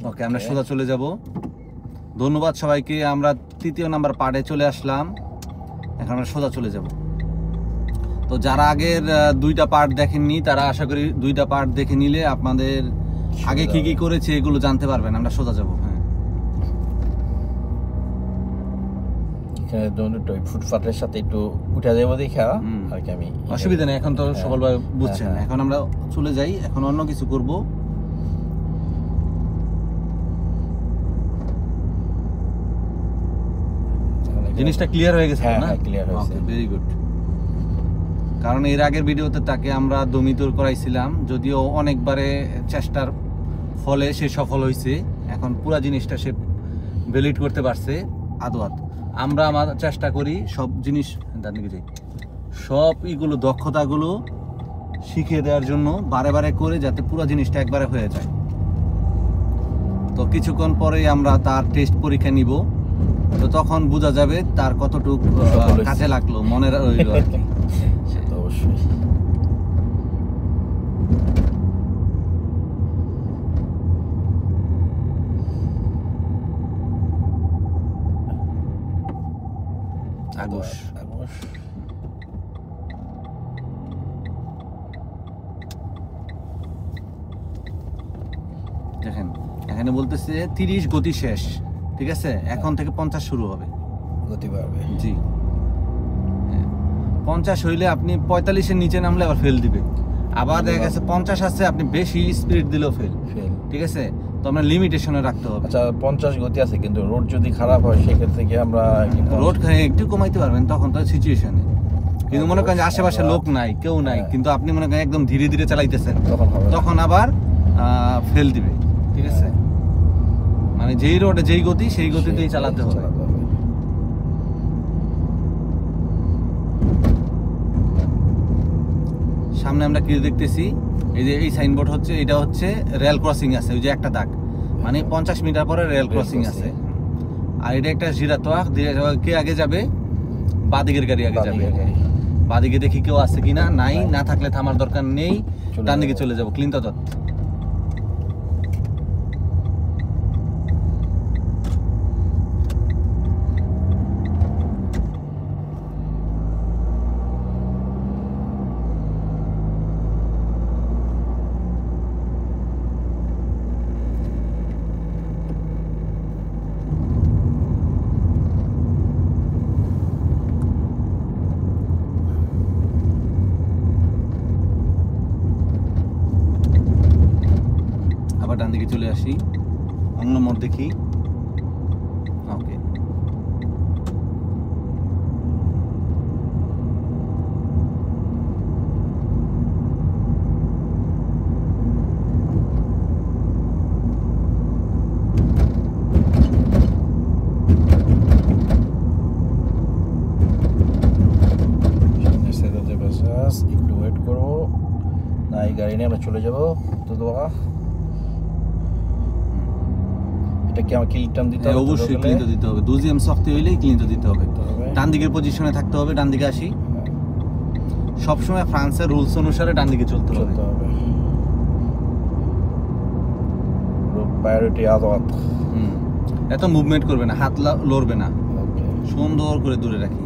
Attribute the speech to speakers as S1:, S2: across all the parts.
S1: ওকে, আমরা সোজা চলে যাব। ধন্যবাদ সবাইকে। আমরা 3য় নাম্বার পার্টে চলে আসলাম, এখন আমরা সোজা চলে যাব। তো যারা আগের 2টা পার্ট দেখেননি তারা আশা করি 2টা পার্ট দেখে নিলে আপনাদের আগে কি কি করেছে এগুলো জানতে পারবেন। আমরা সোজা যাব। হ্যাঁ,
S2: এখানে ফুটপাতের সাথে একটু উঠে যাবো দেখা আর কি। আমি
S1: অসুবিধা নেই, এখন তো সকালবেলা বুঝছেন। এখন আমরা চলে যাই, এখন অন্য কিছু করব। জিনিসটা ক্লিয়ার হয়ে গেছে না?
S2: ক্লিয়ার হয়েছে,
S1: ভেরি গুড। কারণ এর আগের ভিডিওতে তাকে আমরা দমিতর করাইছিলাম, যদিও অনেকবারে চেষ্টার ফলে সে সফল হয়েছে। এখন পুরা জিনিসটা সে ভ্যালিড করতে পারছে আদোয়াত। আমরা আমার চেষ্টা করি সব জিনিস সব ইগুলো দক্ষতাগুলো শিখিয়ে দেওয়ার জন্য বারে বারে করে, যাতে পুরো জিনিসটা একবারে হয়ে যায়। তো কিছুক্ষণ পরেই আমরা তার টেস্ট পরীক্ষা নিব, তো তখন বোঝা যাবে তার কতটুকু কাজে লাগলো, মনে রইল আর কি।
S2: সেটা অবশ্যই।
S1: দেখেন এখানে বলতেছে 30 গতি শেষ, ঠিক আছে? এখন থেকে 50 শুরু হবে,
S2: গতি বাড়বে।
S1: জি, 50 হইলে আপনি 45-এর নিচে নামলে আবার ফেল দিবে। আবার দেখা গেছে 50 আছে, আপনি বেশি স্পিড দিলেও ফেল, ঠিক আছে? তো আমরা লিমিটেশনে রাখতে হবে।
S2: আচ্ছা, 50 গতি আছে, কিন্তু রোড যদি খারাপ হয় সেক্ষেত্রে কি আমরা
S1: রোড একটু কমাইতে পারবেন তখন তো সিচুয়েশনে। কিন্তু মনে করেন যে আশেপাশে লোক নাই, কেউ নাই, কিন্তু আপনি মনে করেন একদম ধীরে ধীরে চালাইতেছেন, তখন আবার ফেল দিবে, ঠিক আছে? মানে যেই রোডে যেই গতি সেই গতিতেই চালাতে হবে। সামনে আমরা কি দেখতেছি, এই যে এই সাইনবোর্ড হচ্ছে, এটা হচ্ছে রেল ক্রসিং আছে, ওই যে একটা দাগ, মানে 50 মিটার পরে রেল ক্রসিং আছে। আর এটা একটা জিরাতোয়া, কে আগে যাবে? বাদিকের গাড়ি আগে যাবে। বাদিকে দেখি কেউ আছে কিনা, নাই, না থাকলে থামার দরকার নেই, ডান দিকে চলে যাবো। ক্লিনতত ডান দিকে চলে আসি, অন্য মোড় দেখি। ওকে,
S2: একটু ওয়েট করবো, না এই গাড়ি নিয়ে আমরা চলে যাবো। তো কি আমার ক্লিনটাম দিতে হবে?
S1: অবশ্যই ক্লিনটা দিতে হবে। 2GM শক্তি হইলেই ক্লিনটা দিতে হবে। ডান দিকের পজিশনে থাকতে হবে। ডান দিকে আসি, সবসময় ফ্রান্সের রুলস অনুসারে ডান দিকে চলতে হবে।
S2: প্রায়োরিটি আদাত।
S1: এত মুভমেন্ট করবে না, হাত লড়বে না, সুন্দর করে দূরে রাখি।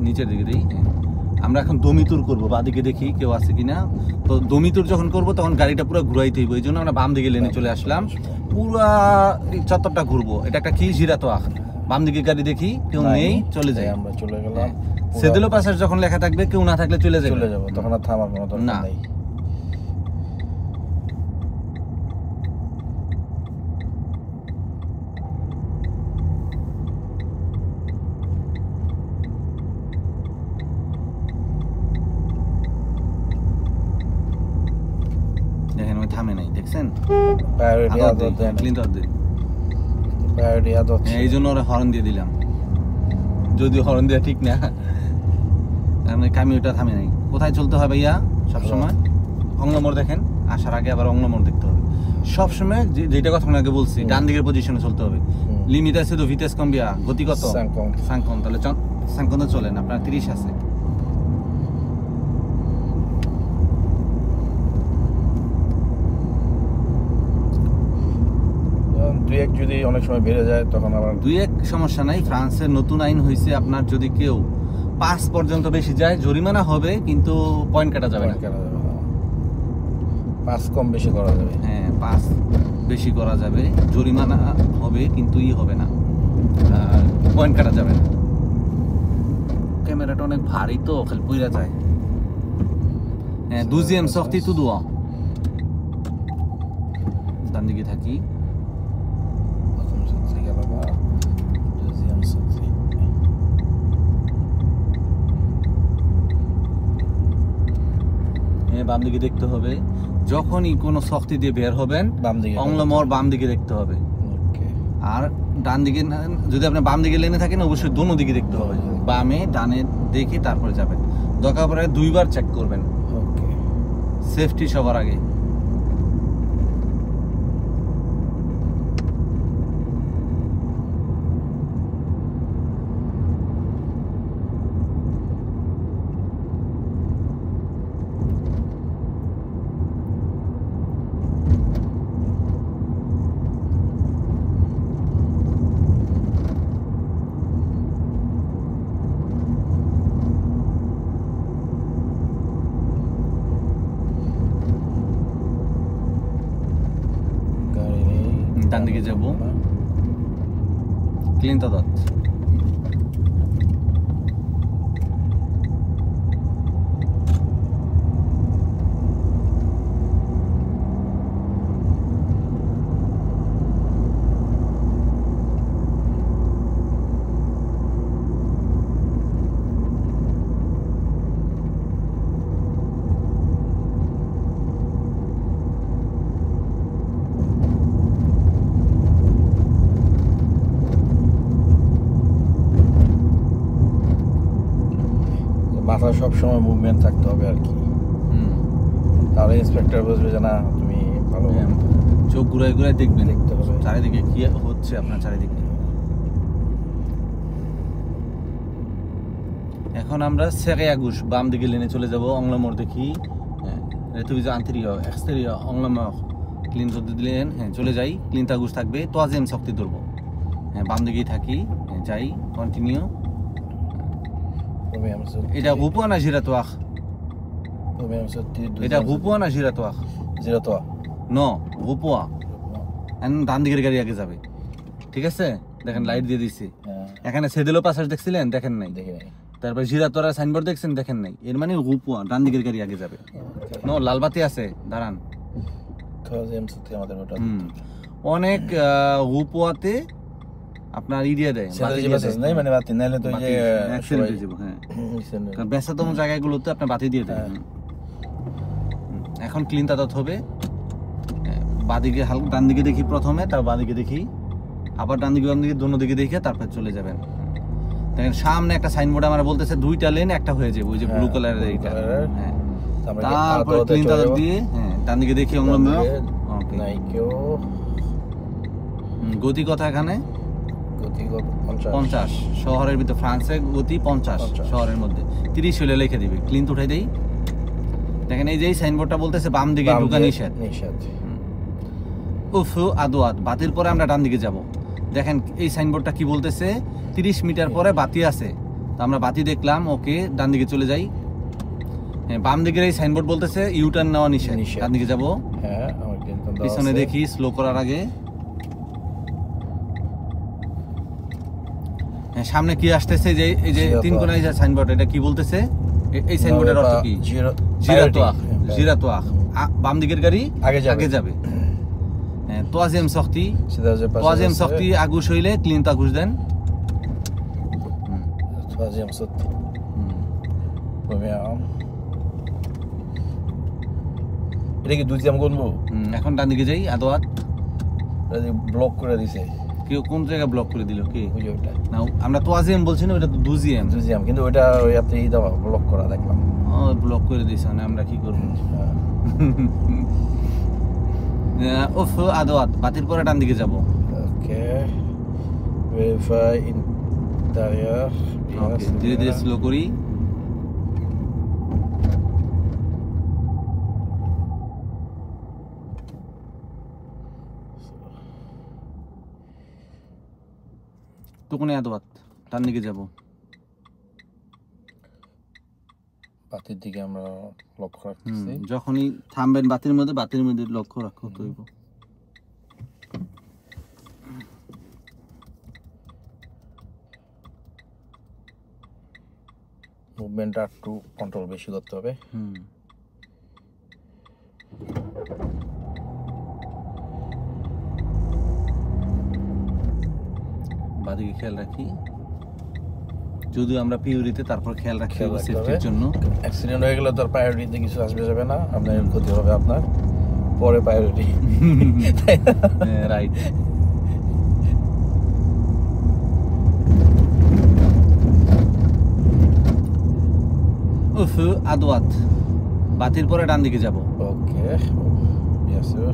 S1: নিচের দিকে দিই। আমরা এখন দমিতুর করবো, বাদিকে দেখি কেউ আছে কিনা। তো দমিতুর যখন করবো তখন গাড়িটা পুরো ঘুরাইতে হইব, এই জন্য আমরা বাম দিকে লেনে চলে আসলাম। পুরা চত্বরটা ঘুরবো। এটা একটা কি জিরাতোয়া, বাম দিকে গাড়ি দেখি কেউ নেই, চলে যাই।
S2: আমরা চলে গেলাম।
S1: সেদিলো পাশে যখন লেখা থাকবে কেউ না থাকলে চলে যাবো,
S2: তখন আর থামার কোনো দরকার নেই।
S1: থামে নাই, দেখছেন? এই জন্য ওরা হর্ন দিয়ে দিলাম, যদিও হর্ন দেওয়া ঠিক না, কামিওটা থামে নাই। কোথায় চলতে হবে ভাইয়া সবসময়? অংলমোড় দেখেন, আসার আগে আবার অংলমোড় দেখতে হবে সবসময়। যেটা কথা আগে বলছি, ডান দিকের পজিশনে চলতে হবে। লিমিট আছে তো, ভিতেস কম্বিয়া, গতি কত? 50, তাহলে 50 চলেন, আপনার 30 আছে।
S2: দুই এক যদি অনেক সময় বেড়ে যায় তখন আবার
S1: 2-1 সমস্যা নাই। ফ্রান্সের নতুন আইন হয়েছে, আপনার যদি কেউ 5 পর্যন্ত বেশি যায় জরিমানা হবে, কিন্তু পয়েন্ট কাটা যাবে না।
S2: 5 কম বেশি করা যাবে।
S1: হ্যাঁ, 5 বেশি করা যাবে, জরিমানা হবে, কিন্তু হবে না, পয়েন্ট কাটা যাবে না। ক্যামেরাটা অনেক ভারী তো, খালি পুইরা যায়। হ্যাঁ, 2ème sortie tout droit। ডান দিকে থাকি। বাম দিকে দেখতে হবে, যখনই কোনো শক্তি দিয়ে বের হবেন
S2: বাম দিকে
S1: অংলমোড় বাম দিকে দেখতে হবে। আর ডান দিকে যদি আপনি বাম দিকে লেনে থাকেন অবশ্যই দোনো দিকে দেখতে হবে, বামে ডানে দেখে তারপরে যাবেন। দরকার পড়ে 2বার চেক করবেন, সেফটি সবার আগে। ডান দিকে যাব, ক্লিনতাদাত।
S2: মাথায় সবসময় মুভমেন্ট থাকতে হবে আর কি, তাহলে ইন্সপেক্টর বুঝবে যে না তুমি ভালো।
S1: চোখ ঘুরাই ঘুরাই দেখবেন,
S2: দেখতে হবে
S1: চারিদিকে কি হচ্ছে আপনার চারিদিকে। এখন আমরা সেকেয়াগুশ বাম দিকে লেনে চলে যাব। অংলমোড় দেখি, রেতুবিজা আন্তরিয় এক্সটেরিয় অংলমোড় ক্লিন যদি দিলেন, হ্যাঁ চলে যাই। ক্লিনতাগুশ থাকবে, 3ème শক্তি ধরবো। হ্যাঁ, বাম দিকেই থাকি, যাই, কন্টিনিউ। এটা গুপুয়া না জিরাতোয়াখ? এটা গুপুয়া না জিরাতোয়াখ?
S2: জিরাতোয়া
S1: ন গুপুয়া। ডান দিকের গাড়ি আগে যাবে, ঠিক আছে? দেখেন লাইট দিয়ে দিছি। এখানে সেদিলো পাসাস দেখছিলেন? দেখেন নাই। তারপর জিরাতোয়ার সাইনবোর্ড দেখছেন? দেখেন নাই। এর মানে গুপুয়া, ডান দিকের গাড়ি আগে যাবে। ন লালবাতি আছে, দাঁড়ান। অনেক গুপুয়াতে আপনার দিয়ে দেয়,
S2: মানে বাতি নাইলে তো যে
S1: ব্যস্ততম জায়গাগুলোতে আপনার বাতি দিয়ে দেয়। এখন ক্লিনতাদাত হবে। বাদিকে হালকা ডান দিকে দেখি প্রথমে, তার বাদিকে দেখি, আবার ডান দিকে বাম দিকে দোনো দিকে দেখে তারপর চলে যাবেন। দেখেন সামনে একটা সাইনবোর্ড আমার বলতেছে 2টা লেন একটা হয়ে যাবে, ওই যে ব্লু কালারের এইটা। হ্যাঁ, তারপর ক্লিনতাদাত দিয়ে ডান দিকে দেখি অংলমোড়। গতি কথা এখানে 50 শহরের ভিতরে, ফ্রান্সের গতি 50 শহরের মধ্যে, 30 হলে লিখে দিবে। ক্লিন উঠাই দেই। দেখেন এই যে সাইনবোর্ডটা বলতেছে বাম দিকে ঢোকা নিষেধ। উফ আদোয়াত, বাতির পরে আমরা ডান দিকে যাব। দেখেন এই সাইনবোর্ডটা কি বলতেছে, 30 মিটার পরে বাতি আছে, তো আমরা বাতি দেখলাম, ওকে ডান দিকে চলে যাই। হ্যাঁ, বাম দিকের এই সাইনবোর্ড বলতেছে ইউটার্ন নেওয়া নিষেধ, ডান দিকে যাব। পিছনে দেখি স্লো করার আগে। সামনে কি আসতেছে, যে এই যে 3 কোণায় যে সাইনবোর্ড, এটা কি বলতেছে? এই সাইনবোর্ডের অর্থ কি? জিরাতোয়াখ, জিরাতোয়াখ। বাম দিকের গাড়ি আগে যাবে। হ্যাঁ, 3ème sortie, 3ème sortie আগুশ হইলে ক্লিনতাগুশ দেন।
S2: 3ème sortie, এটা কি 2ème গুনবো?
S1: এখন ডান দিকে যাই, আদোয়াত।
S2: ব্লক করে দিছে।
S1: কেউ কোন জায়গা ব্লক করে দিল কি
S2: ওই যে ওইটা
S1: না আমরা তো আজিএম বলছি না ওটা তো দুজিএম
S2: বুঝলাম, কিন্তু ওইটা ওই আপনি এই দেওয়া ব্লক করা দেখলাম।
S1: ও ব্লক করে দিয়েছে মানে আমরা কি করব ওফ আদওয়াত বাতির পরে ডান দিকে যাব
S2: ওকে ভেরিফাই ইন্টেরিয়র
S1: ওকে ধীরে ধীরে স্লো করি টুকুনি আদওয়াত ডান দিকে যাব
S2: বাতির দিকে আমরা লক্ষ্য রাখতেছি।
S1: যখনই থামবেন বাতির মধ্যে লক্ষ্য রাখতে হইব।
S2: মুভমেন্টটা একটু কন্ট্রোল বেশি করতে হবে।
S1: বাদিকে খেয়াল রাখি যদিও আমরা পিউরিতে তারপর খেয়াল রাখতে হবে সেফটির জন্য।
S2: অ্যাক্সিডেন্ট হয়ে গেলে তো আর প্রায়োরিটিতে কিছু আসবে যাবে না, আপনার ক্ষতি হবে আপনার পরে প্রায়োরিটি
S1: রাইট। উফ আদওয়াত বাতির পরে ডান দিকে যাব।
S2: ওকে bien sûr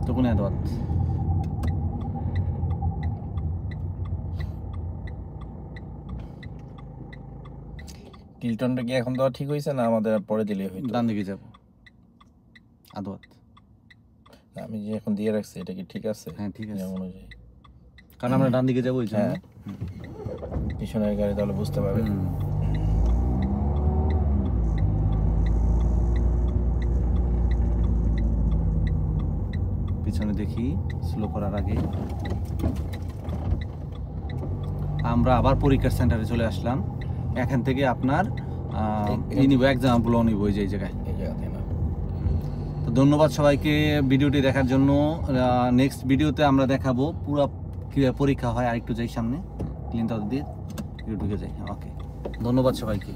S1: টুকুনি আদওয়াত
S2: টিলটনটা কি এখন দেওয়া ঠিক হয়েছে না আমাদের পরে দিলেই হইতো?
S1: ডান দিকে যাব আদওয়াত।
S2: আমি যে এখন দিয়ে রাখছি এটা কি ঠিক আছে?
S1: হ্যাঁ ঠিক আছে,
S2: নিয়ম অনুযায়ী,
S1: কারণ আমরা ডান দিকে যাবো ওই জন্য।
S2: পিছনের গাড়ি তাহলে বুঝতে পারবে।
S1: পিছনে দেখি স্লো করার আগে। আমরা আবার পরীক্ষার সেন্টারে চলে আসলাম। এখান থেকে আপনার নিব এক্সাম্পল নিব ওই যে এই জায়গায়। তো ধন্যবাদ সবাইকে ভিডিওটি দেখার জন্য। নেক্সট ভিডিওতে আমরা দেখাবো পুরো পরীক্ষা হয়। আরেকটু যাই সামনে ক্লিন দিয়ে ঢুকে যাই। ওকে ধন্যবাদ সবাইকে।